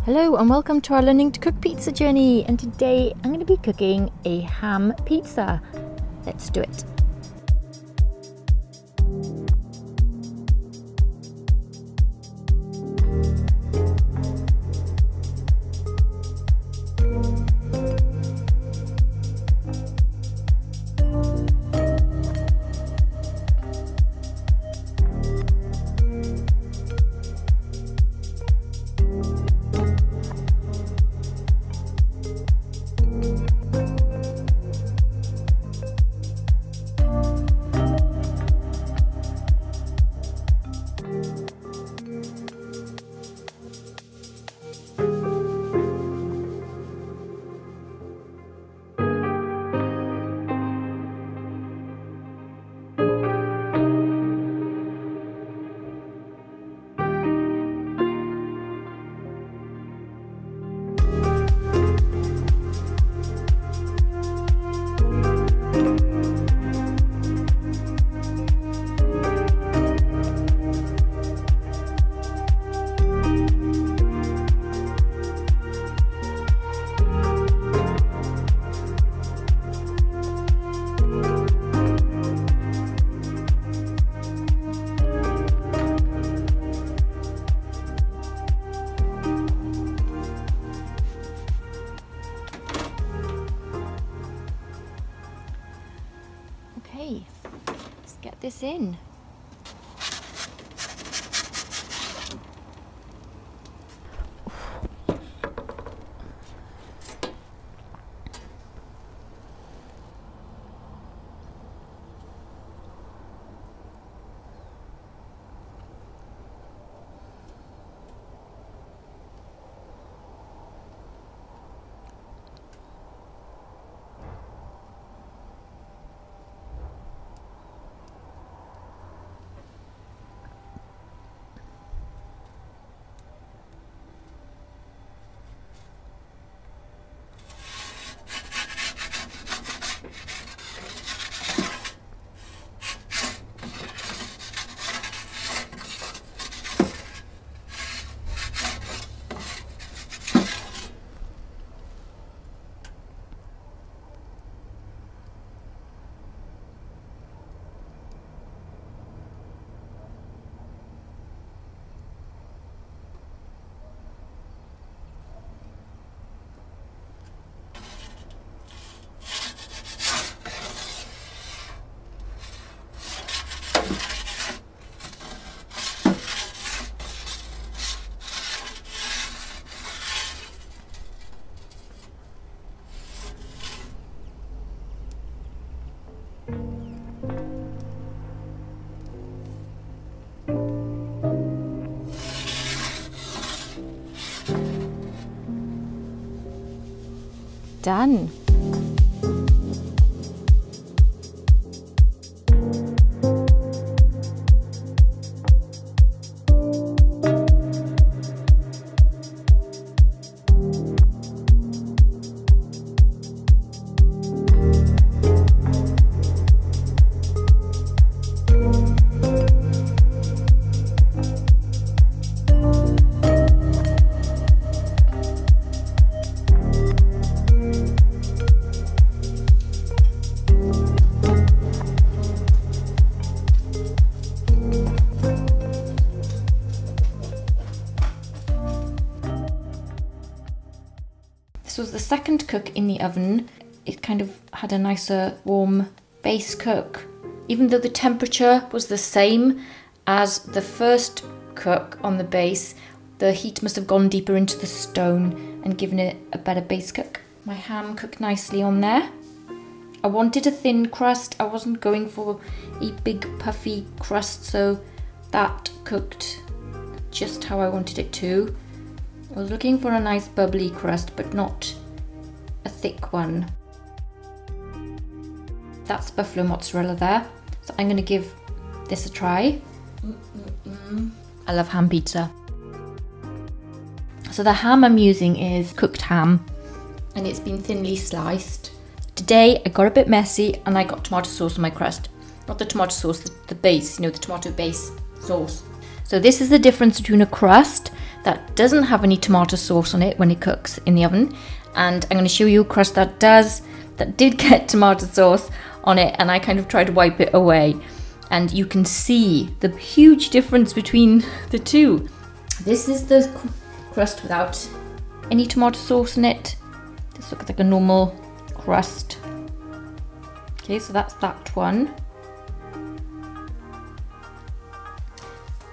Hello and welcome to our learning to cook pizza journey, and today I'm going to be cooking a ham pizza. Let's do it. Okay, let's get this in. Done. This was the second cook in the oven. It kind of had a nicer warm base cook. Even though the temperature was the same as the first cook on the base, the heat must have gone deeper into the stone and given it a better base cook. My ham cooked nicely on there. I wanted a thin crust. I wasn't going for a big puffy crust, so that cooked just how I wanted it to. I was looking for a nice bubbly crust, but not a thick one. That's buffalo mozzarella there, so I'm going to give this a try. I love ham pizza. So the ham I'm using is cooked ham, and it's been thinly sliced. Today I got a bit messy and I got tomato sauce on my crust. Not the tomato sauce, the base, you know, the tomato base sauce. So this is the difference between a crust that doesn't have any tomato sauce on it when it cooks in the oven, and I'm going to show you a crust that did get tomato sauce on it, and I kind of tried to wipe it away, and you can see the huge difference between the two. This is the crust without any tomato sauce in it. This looks like a normal crust. Okay, so that's that one.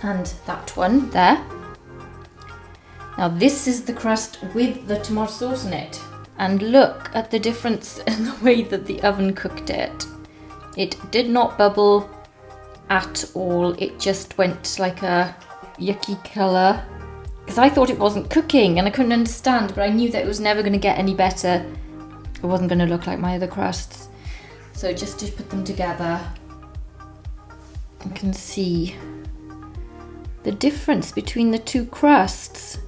And that one there. Now this is the crust with the tomato sauce in it. And look at the difference in the way that the oven cooked it. It did not bubble at all. It just went like a yucky colour. Because I thought it wasn't cooking and I couldn't understand, but I knew that it was never going to get any better. It wasn't going to look like my other crusts. So just to put them together, you can see the difference between the two crusts.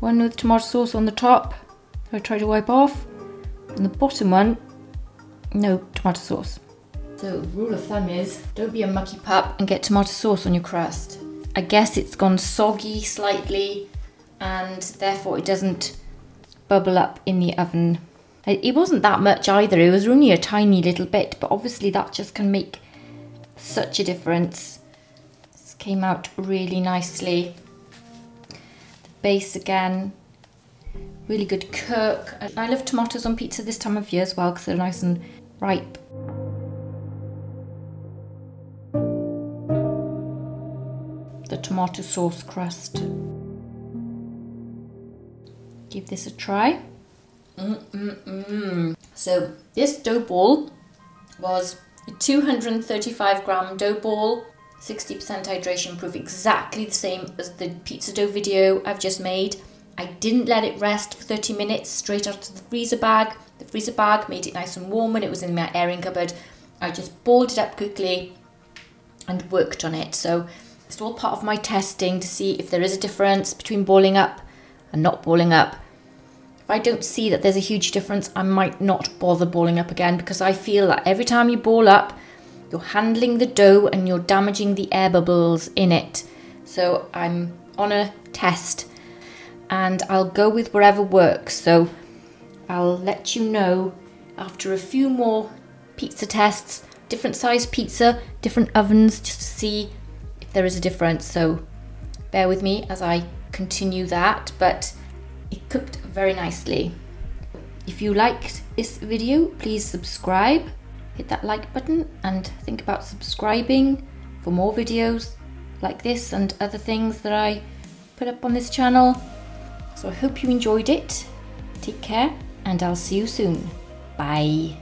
One with tomato sauce on the top, I tried to wipe off, and the bottom one, no tomato sauce. So rule of thumb is, don't be a mucky pup and get tomato sauce on your crust. I guess it's gone soggy slightly, and therefore it doesn't bubble up in the oven. It wasn't that much either, it was only a tiny little bit, but obviously that just can make such a difference. This came out really nicely. The base again, really good cook. I love tomatoes on pizza this time of year as well because they're nice and ripe. The tomato sauce crust. Give this a try. So this dough ball was a 235 gram dough ball, 60% hydration proof, exactly the same as the pizza dough video I've just made. I didn't let it rest for 30 minutes straight out of the freezer bag. The freezer bag made it nice and warm when it was in my airing cupboard. I just balled it up quickly and worked on it. So it's all part of my testing to see if there is a difference between balling up and not balling up. If I don't see that there's a huge difference, I might not bother balling up again, because I feel that every time you ball up, you're handling the dough and you're damaging the air bubbles in it. So I'm on a test and I'll go with wherever works. So I'll let you know after a few more pizza tests, different size pizza, different ovens, just to see if there is a difference. So bear with me as I continue that, but it cooked very nicely. If you liked this video, please subscribe, hit that like button, and think about subscribing for more videos like this and other things that I put up on this channel. So I hope you enjoyed it. Take care, and I'll see you soon. Bye.